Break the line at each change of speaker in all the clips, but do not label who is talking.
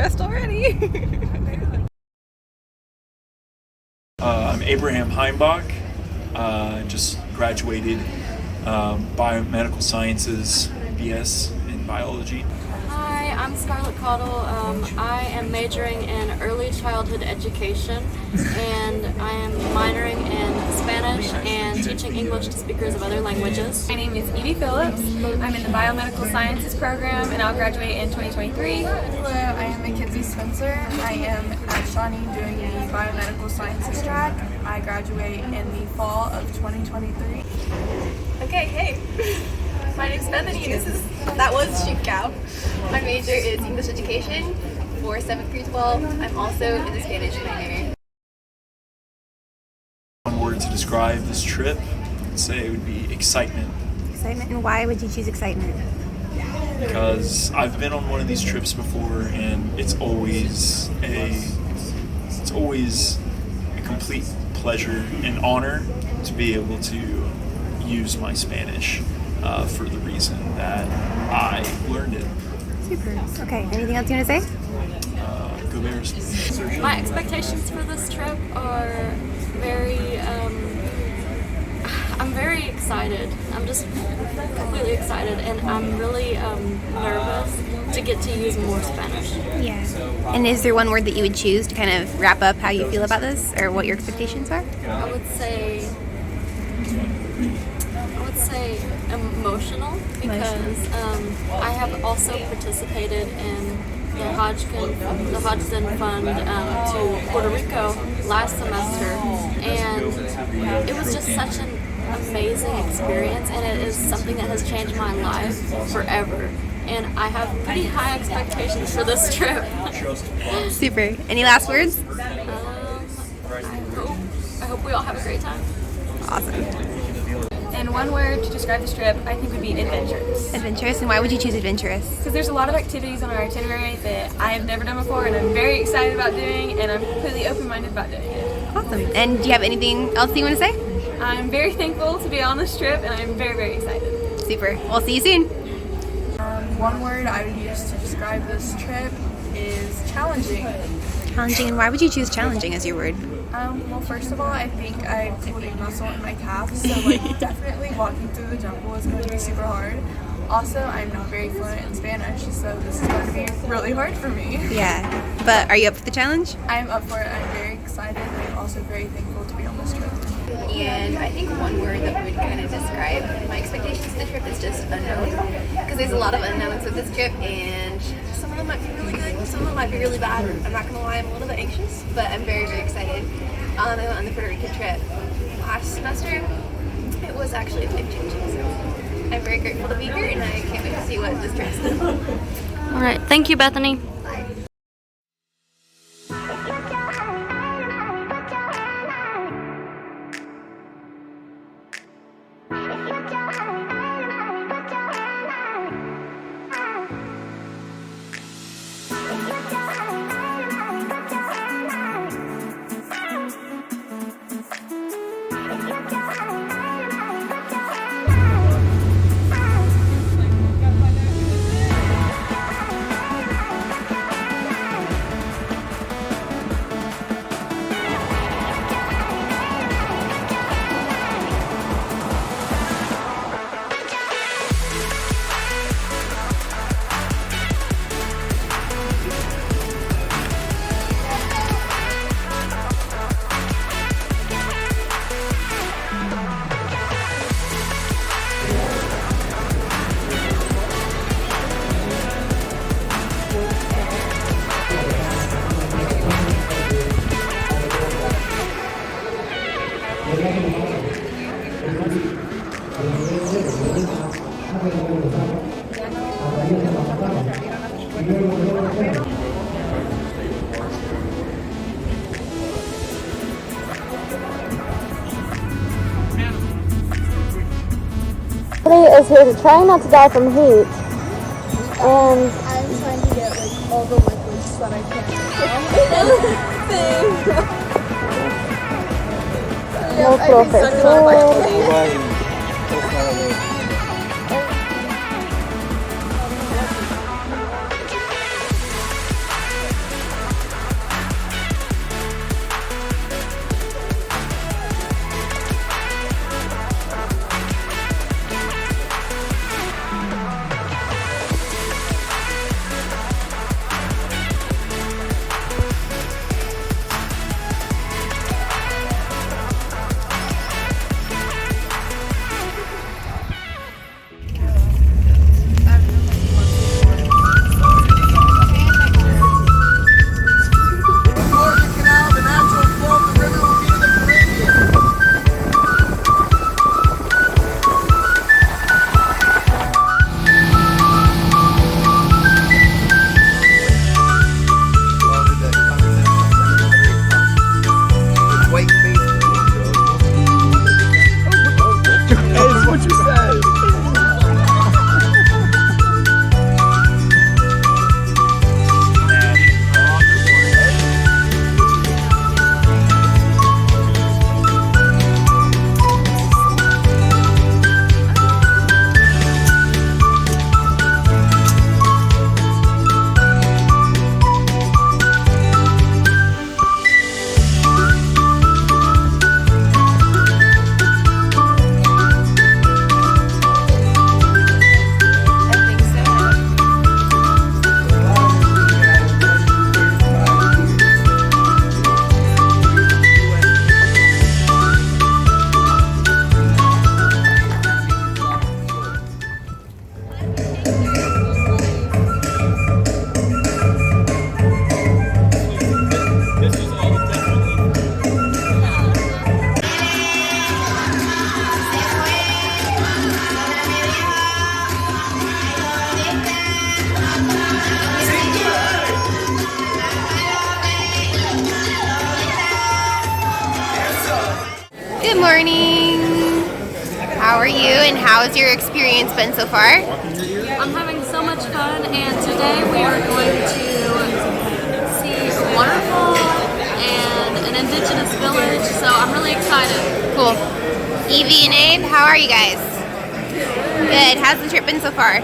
stressed already.
I'm Abraham Heimbach. Just graduated biomedical sciences, BS in biology.
Hi, I'm Scarlett Caudill. I am majoring in early childhood education, and I am minoring in Spanish and teaching English to speakers of other languages.
My name is Evelynn Phillips. I'm in the biomedical sciences program, and I'll graduate in 2023.
Hello, I am McKinsie Spencer. I am at Shawnee doing the biomedical sciences track. I graduate in the fall of 2023.
Okay, hey. My name's Bethany. That was Sheep Cow. My major is English education for 7th through 12. I'm also in the Spanish minor.
One word to describe this trip, I'd say it would be excitement.
Excitement, and why would you choose excitement?
Because I've been on one of these trips before, and it's always a complete pleasure and honor to be able to use my Spanish for the reason that I learned it.
Super. Okay, anything else you want to say?
Go Bears.
My expectations for this trip are I'm very excited. I'm just completely excited, and I'm really nervous to get to use more Spanish.
Yeah. And is there one word that you would choose to kind of wrap up how you feel about this, or what your expectations are?
I would say emotional, because I have also participated in the Hodgden Fund to Puerto Rico last semester, and it was just such an amazing experience, and it is something that has changed my life forever. And I have pretty high expectations for this trip.
Super. Any last words?
I hope we all have a great time.
Awesome.
And one word to describe this trip, I think, would be adventurous.
Adventurous, and why would you choose adventurous?
Because there's a lot of activities on our itinerary that I have never done before, and I'm very excited about doing, and I'm completely open-minded about doing it.
Awesome. And do you have anything else you want to say?
I'm very thankful to be on this trip, and I'm very, very excited.
Super. We'll see you soon.
One word I would use to describe this trip is challenging.
Challenging, and why would you choose challenging as your word?
Well, first of all, I think I have a big muscle in my calf, so definitely walking through the jungle is going to be super hard. Also, I'm not very fluent in Spanish, so this is going to be really hard for me.
Yeah, but are you up for the challenge?
I'm up for it. I'm very excited, and I'm also very thankful to be on this trip.
And I think one word that would kind of describe my expectations of the trip is just unknown. Because there's a lot of unknowns with this trip, and some of them might be really good, some of them might be really bad. I'm not going to lie, I'm a little bit anxious, but I'm very, very excited. I went on the Puerto Rican trip last semester. It was actually life-changing, so I'm very grateful to be here, and I can't wait to see what this trip's like.
All right, thank you, Bethany.
Bye.
Is here to try not to die from heat, and
I'm trying to get all the liquids that I can.
no profesor.
morning. How are you and how has your experience been so far?
I'm having so much fun, and today we are going to see a waterfall and an indigenous village, so I'm really excited.
Cool. Evie and Abe, how are you guys? Good. How's the trip been so far?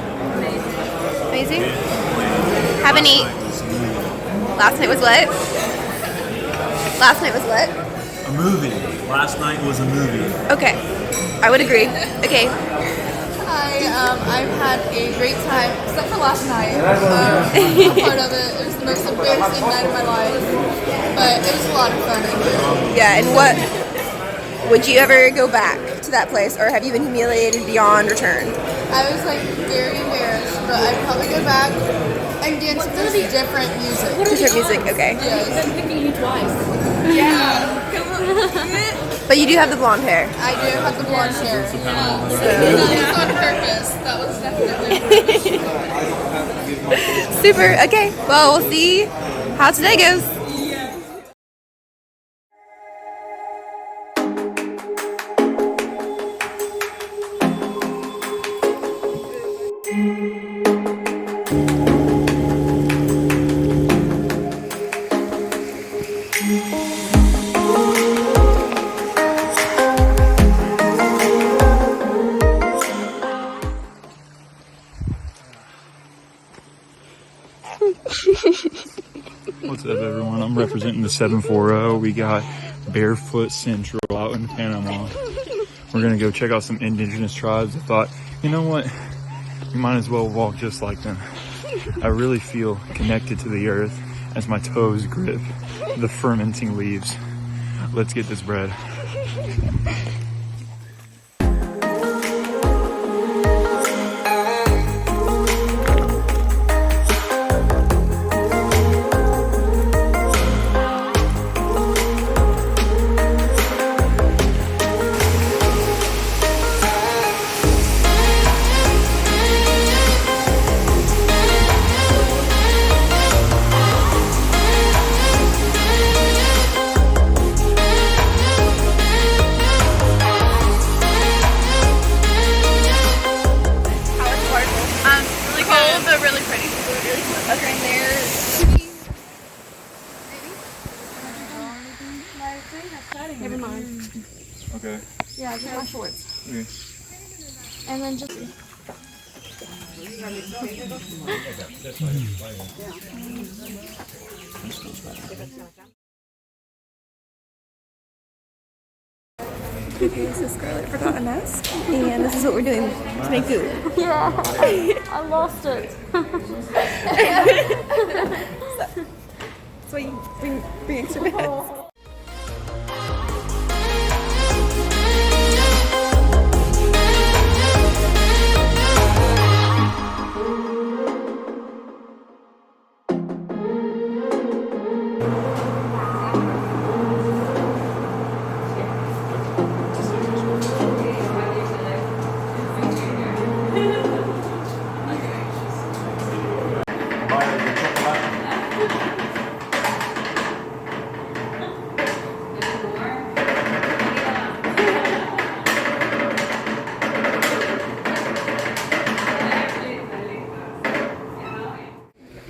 Amazing. Have any... Last night was what? Last night was what?
A movie. Last night was a movie.
Okay. I would agree. Okay.
I've had a great time, except for last night. I'm part of it. It was the most embarrassing night of my life, but it was a lot of fun.
Yeah, and what... Would you ever go back to that place, or have you been humiliated beyond return?
I was like very embarrassed, but I'd probably go back and dance to this different music.
Different music, okay.
Yes.
I'm picking you twice.
Yeah.
But you do have the blonde hair.
I do have the blonde hair. That was on purpose. That was definitely
Super. Okay. Well, we'll see how today goes.
What's up, everyone? I'm representing the 740. We got Barefoot Central out in Panama. We're gonna go check out some indigenous tribes. I thought, you know what? We might as well walk just like them. I really feel connected to the earth as my toes grip the fermenting leaves. Let's get this bread.
Never mind.
Okay.
Yeah, just my shorts.
Okay.
And then just...
Okay, so Scarlett forgot a mask, and this is what we're doing to make food.
Yeah, I lost it.
That's why you bring extra masks.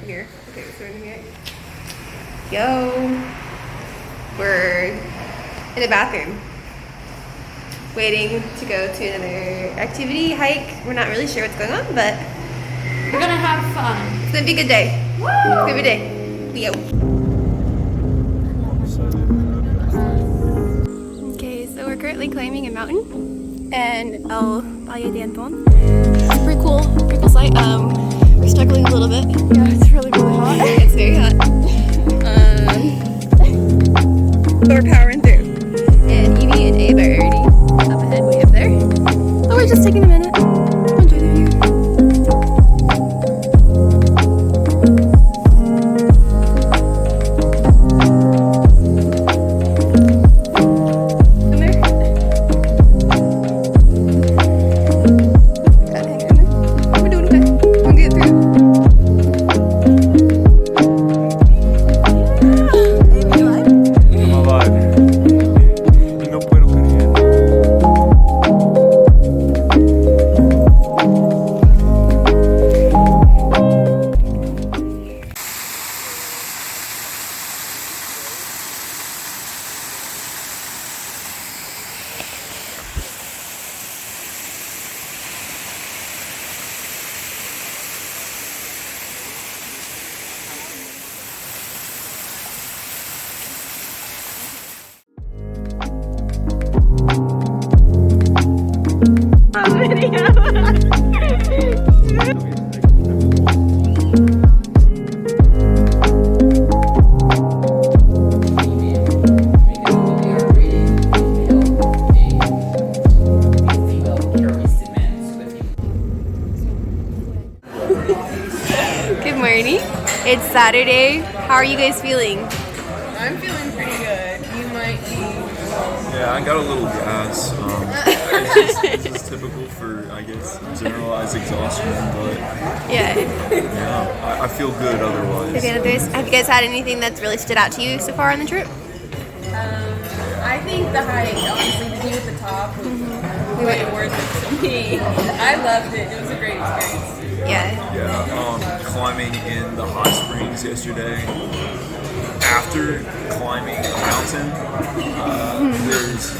Here. Okay, so we're here. Yo. We're in a bathroom. Waiting to go to another activity, hike. We're not really sure what's going on, but
We're gonna have fun.
it's gonna be a good day. Woo! It's gonna be a good day. Yo. Okay, so we're currently climbing a mountain and El Valle de Anton. Pretty cool sight. We're struggling a little bit.
Yeah, it's really hot.
It's very hot. But we're powering through. And Evie and Abe are already up ahead, way up there. So we're just taking a minute to enjoy the view. Come there. Gotta hang in there. We're doing okay. We'll get through.
I'm alive.
Good morning. It's Saturday. How are you guys feeling?
I'm feeling pretty good. You might be.
Yeah, I got a little gas. It's just typical for, I guess, generalized exhaustion, but
Yeah.
I feel good otherwise.
Have you guys had anything that's really stood out to you so far on the trip?
I think the hike, honestly, the view at the top was way worth it to me. I loved it. It was a great experience.
Yeah.
Climbing in the hot springs yesterday. After climbing a mountain, there's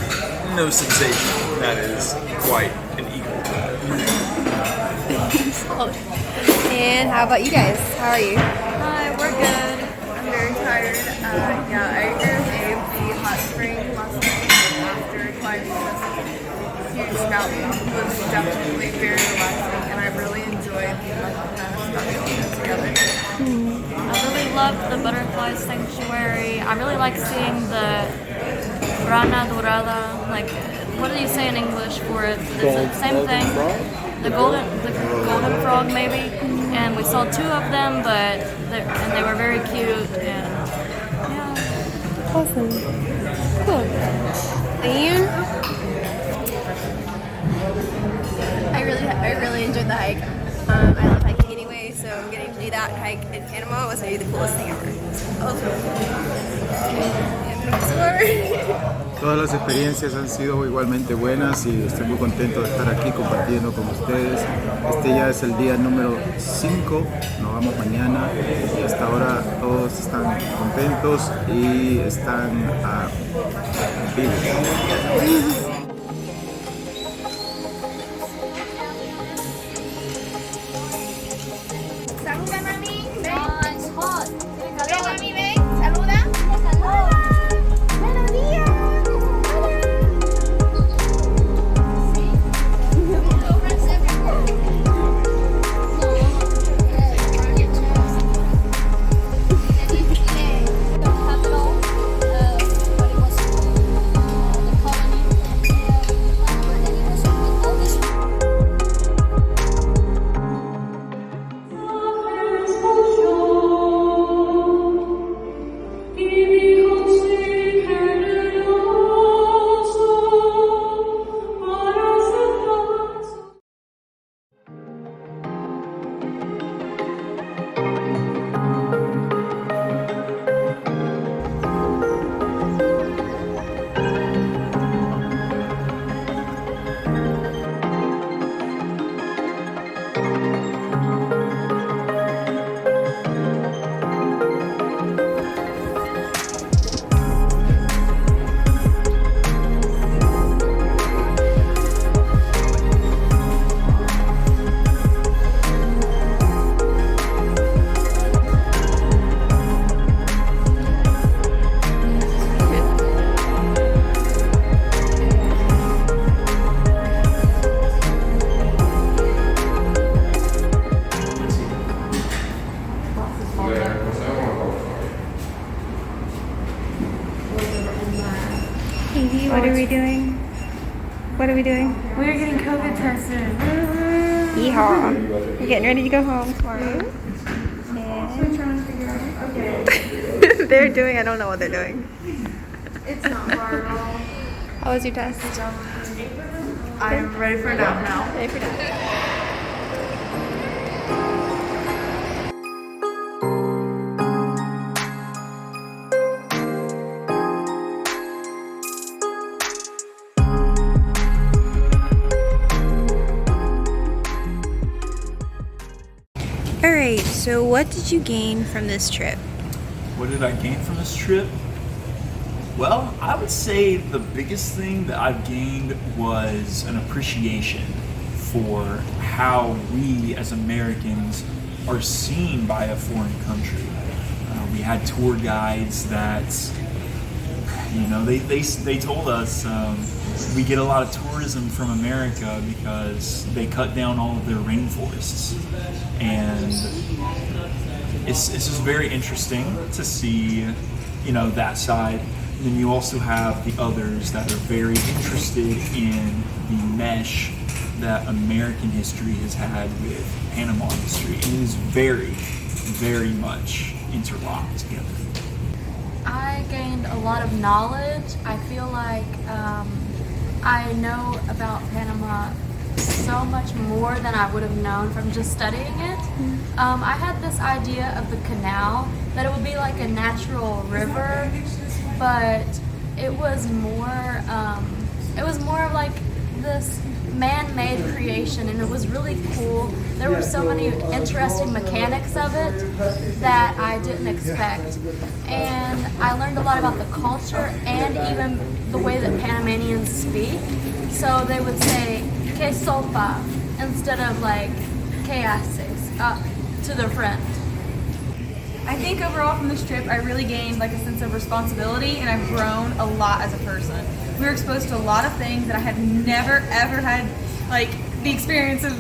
no sensation that is quite an equal to that.
And how about you guys? How are you?
Hi, we're good. I'm very tired. Yeah, I agree with Abe. The hot spring last night after climbing this huge mountain was definitely very relaxing, and I really enjoyed the mindfulness that we all did together.
I really loved the butterfly sanctuary. I really like seeing the rana dorada. Like, what do you say in English for it? Is it the same thing? The golden frog, maybe. And we saw 2 of them, but they were very cute. And yeah.
Awesome. Cool. And you?
I really enjoyed the hike. I love hiking anyway, so getting to do that hike in Panama was maybe the coolest thing ever.
Todas las experiencias han sido igualmente buenas y estoy muy contento de estar aquí compartiendo con ustedes. Este ya es el día número 5, nos vamos mañana y hasta ahora todos están contentos y están vivos.
Saluda, mami. Ven. Ven, mami, ven. Saluda. Buenos días.
What are we doing? What are we doing?
We're getting COVID tested.
Yeehaw. We're getting ready to go home tomorrow. They're doing, I don't know what they're doing.
It's not far at all.
How was your test?
I'm ready for a nap now.
Ready for that? Alright, so what did you gain from this trip?
What did I gain from this trip? Well, I would say the biggest thing that I've gained was an appreciation for how we as Americans are seen by a foreign country. We had tour guides that, you know, they told us we get a lot of tourism from America because they cut down all of their rainforests, and it's just very interesting to see, that side. And then you also have the others that are very interested in the mesh that American history has had with Panama history. It is very, very much interlocked together.
I gained a lot of knowledge. I feel like I know about Panama so much more than I would have known from just studying it. I had this idea of the canal, that it would be like a natural river, but it was more of like this man-made creation, and it was really cool. There were so many interesting mechanics of it that I didn't expect, and I learned a lot about the culture and even the way that Panamanians speak. So they would say "que sopa" instead of like "que haces" to their friend.
I think overall from this trip, I really gained like a sense of responsibility, and I've grown a lot as a person. We were exposed to a lot of things that I had never ever had like the experience of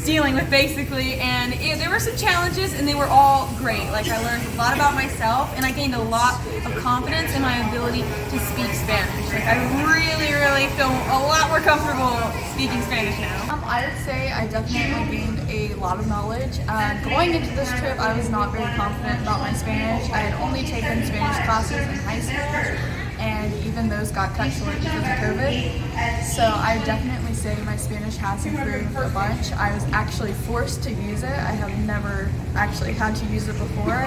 dealing with, basically, and there were some challenges, and they were all great. Like, I learned a lot about myself, and I gained a lot of confidence in my ability to speak Spanish. Like, I really feel a lot more comfortable speaking Spanish now.
I would say I definitely gained a lot of knowledge. Going into this trip, I was not very confident about my Spanish. I had only taken Spanish classes in high school, and even those got cut short because of COVID. So I definitely say my Spanish has improved a bunch. I was actually forced to use it. I have never actually had to use it before.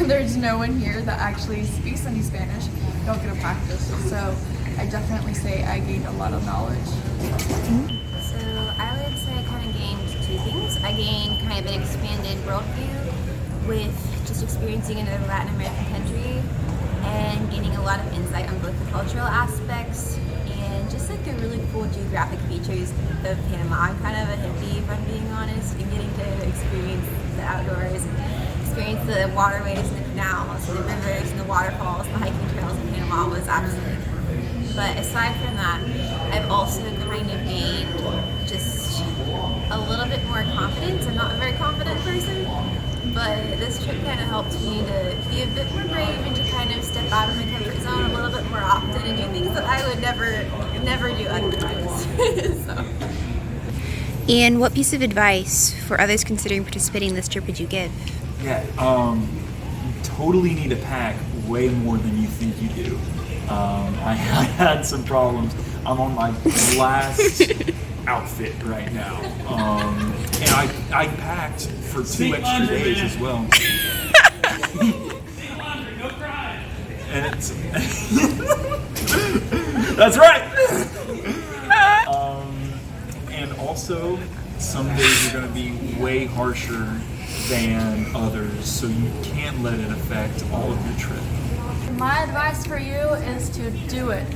There's no one here that actually speaks any Spanish. Don't get a practice. So I definitely say I gained a lot of knowledge.
So I would say I kind of gained two things. I gained kind of an expanded worldview with just experiencing another Latin American country and gaining a lot of insight on both the cultural aspects and just like the really cool geographic features of Panama. I'm kind of a hippie, if I'm being honest, and getting to experience the outdoors, experience the waterways and the canals, and the rivers and the waterfalls, the hiking trails in Panama was absolutely incredible. But aside from that, I've also kind of gained just a little bit more confidence. I'm not a very confident person, but this trip kind of helped me to be a bit more brave and to kind of step out of my comfort zone a little bit more often and do things that I would never do otherwise. So. And what piece of advice for others considering participating in this trip would you give?
Yeah, you totally need to pack way more than you think you do. I had some problems. I'm on my last outfit right now, and I packed for 2 extra days as well. And it's that's right. And also, some days are going to be way harsher than others, so you can't let it affect all of your trip.
My advice for you is to do it.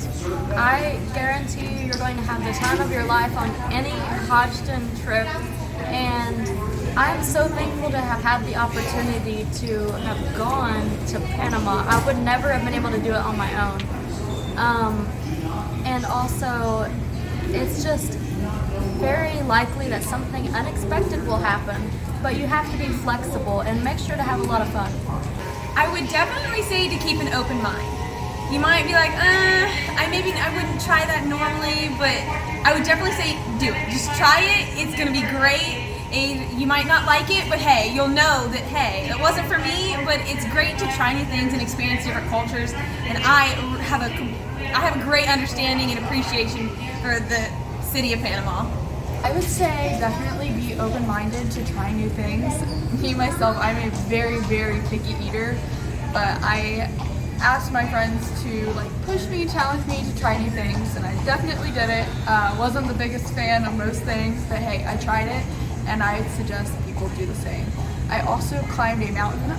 I guarantee you you're going to have the time of your life on any Hodgden trip, and I'm so thankful to have had the opportunity to have gone to Panama. I would never have been able to do it on my own. And also, it's just very likely that something unexpected will happen, but you have to be flexible and make sure to have a lot of fun.
I would definitely say to keep an open mind. You might be like, I wouldn't try that normally, but I would definitely say do it. Just try it. It's going to be great. You might not like it, but hey, you'll know that, hey, it wasn't for me, but it's great to try new things and experience different cultures. And I have a great understanding and appreciation for the city of Panama.
I would say definitely be open-minded to try new things. Me, myself, I'm a very, very picky eater, but I asked my friends to push me, challenge me to try new things, and I definitely did it. Wasn't the biggest fan of most things, but hey, I tried it, and I suggest people do the same. I also climbed a mountain.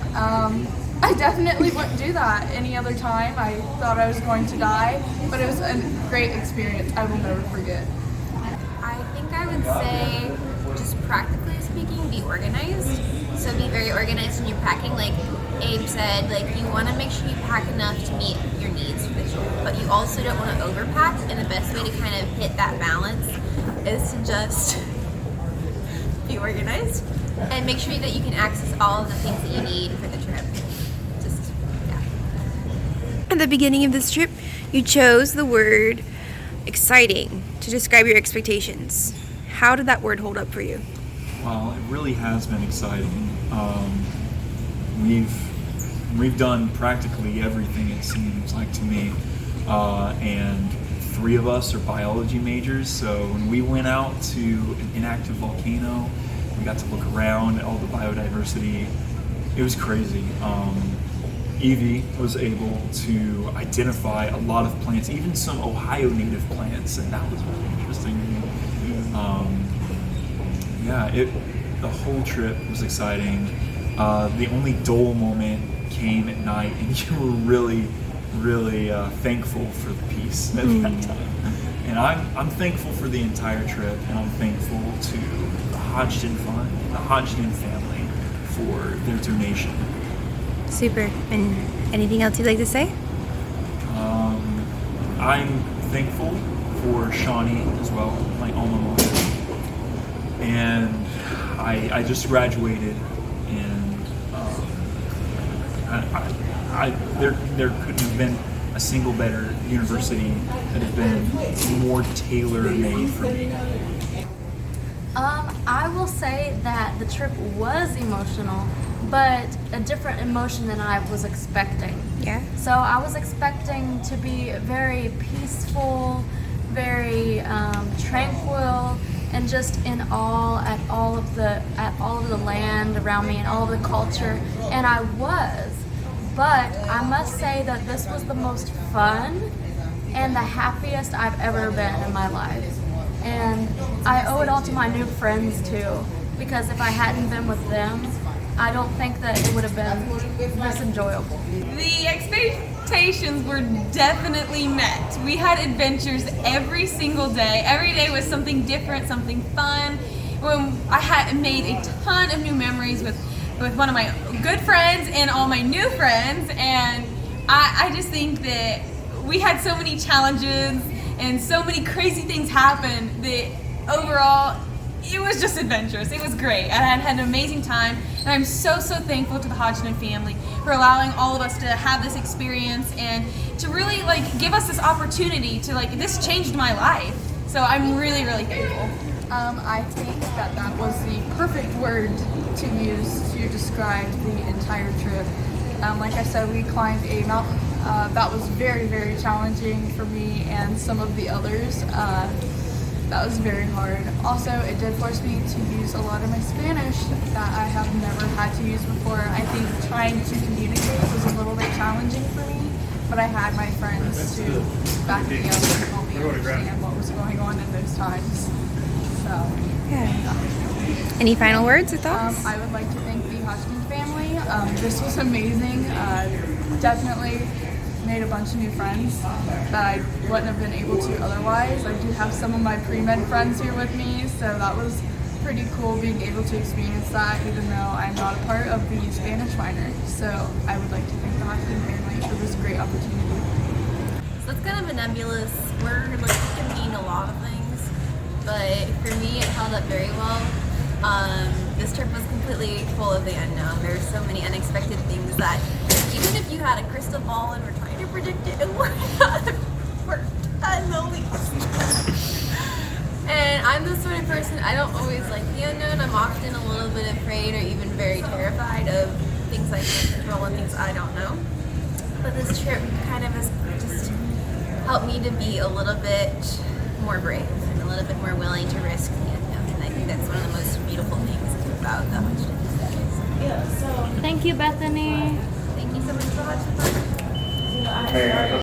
I definitely wouldn't do that any other time. I thought I was going to die, but it was a great experience I will never forget.
I would say, just practically speaking, be organized. So be very organized in your packing. Like, Abe said, like, you want to make sure you pack enough to meet your needs for the trip, but you also don't want to overpack, and the best way to kind of hit that balance is to just be organized and make sure that you can access all of the things that you need for the trip. Just, yeah. At the beginning of this trip, you chose the word exciting to describe your expectations. How did that word hold up for you?
Well, it really has been exciting. We've done practically everything, it seems like to me, and 3 of us are biology majors, so when we went out to an inactive volcano, we got to look around at all the biodiversity. It was crazy. Evie was able to identify a lot of plants, even some Ohio native plants, and that was really interesting to me. The whole trip was exciting. The only dull moment came at night, and you were really, really thankful for the peace at that time. And I'm thankful for the entire trip, and I'm thankful to the Hodgden Fund, the Hodgden family, for their donation.
Super. And anything else you'd like to say?
I'm thankful for Shawnee as well, my alma mater. And I just graduated, and there couldn't have been a single better university that has been more tailor-made for me.
I will say that the trip was emotional, but a different emotion than I was expecting.
Yeah.
So I was expecting to be very peaceful, very tranquil, and just in awe at all of the land around me and all of the culture, and I was. But I must say that this was the most fun and the happiest I've ever been in my life. And I owe it all to my new friends too, because if I hadn't been with them, I don't think that it would have been this enjoyable.
The expectations were definitely met. We had adventures every single day. Every day was something different, something fun. I had made a ton of new memories with one of my good friends and all my new friends, and I just think that we had so many challenges and so many crazy things happen that overall it was just adventurous. It was great. I had an amazing time, and I'm so thankful to the Hodgden family for allowing all of us to have this experience and to really give us this opportunity to this changed my life. So I'm really thankful.
I think that was the perfect word to use to describe the entire trip. Like I said, we climbed a mountain that was very challenging for me and some of the others. That was very hard. Also, it did force me to use a lot of my Spanish that I have never had to use before. I think trying to communicate was a little bit challenging for me, but I had my friends to back me up and help me understand what was going on in those times. So,
yeah. Any final words or thoughts?
I would like to thank the Hodgden family. This was amazing. Definitely made a bunch of new friends that I wouldn't have been able to otherwise. I do have some of my pre-med friends here with me, so that was pretty cool being able to experience that, even though I'm not a part of the Spanish minor. So I would like to thank the Hodgden family for this great opportunity.
So it's kind of a nebulous word. It can mean a lot of things, but for me it held up very well. This trip was completely full of the unknown. There's so many unexpected things that even if you had a crystal ball and were trying to predict it, it would not work at the least. And I'm the sort of person, I don't always like the unknown. I'm often a little bit afraid or even very terrified of things I can't control and things I don't know. But this trip kind of has just helped me to be a little bit more brave and a little bit more willing to risk the unknown. And I think that's one of the most beautiful things about the Hodgden experience.
Thank you, Bethany.
Thank you so much for watching.